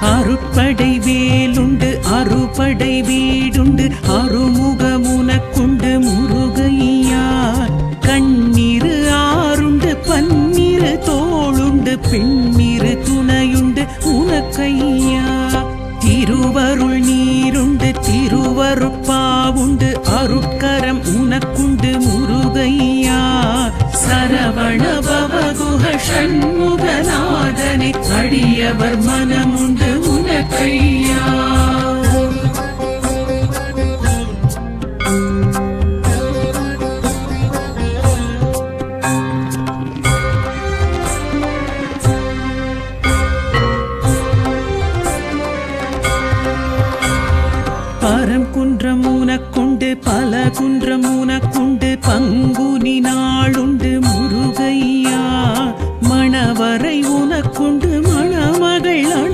அறுப்படை வேலுண்டு அறுபடை வீடுண்டு அறுமுகமுனக்குண்டு முருகையா கண்ணீரு ஆறுண்டு பன்னிரு தோளுண்டு பெண்ணிரு துணையுண்டு உனக்கையா திருவருள் நீருண்டு திருவருட்பாவுண்டு அருட்கரம் உனக்குண்டு முருகையா சரவண பவகுஹ ஷண்முகநாதனை அடியவர் மனமுண்டு உனக்கையா பரம் குன்றம் உனக்குண்டு பல குன்றம் உனக்குண்டு பங்குனி நாளுண்டு முருகையா மணவரை உனக்குண்டு மணமகள்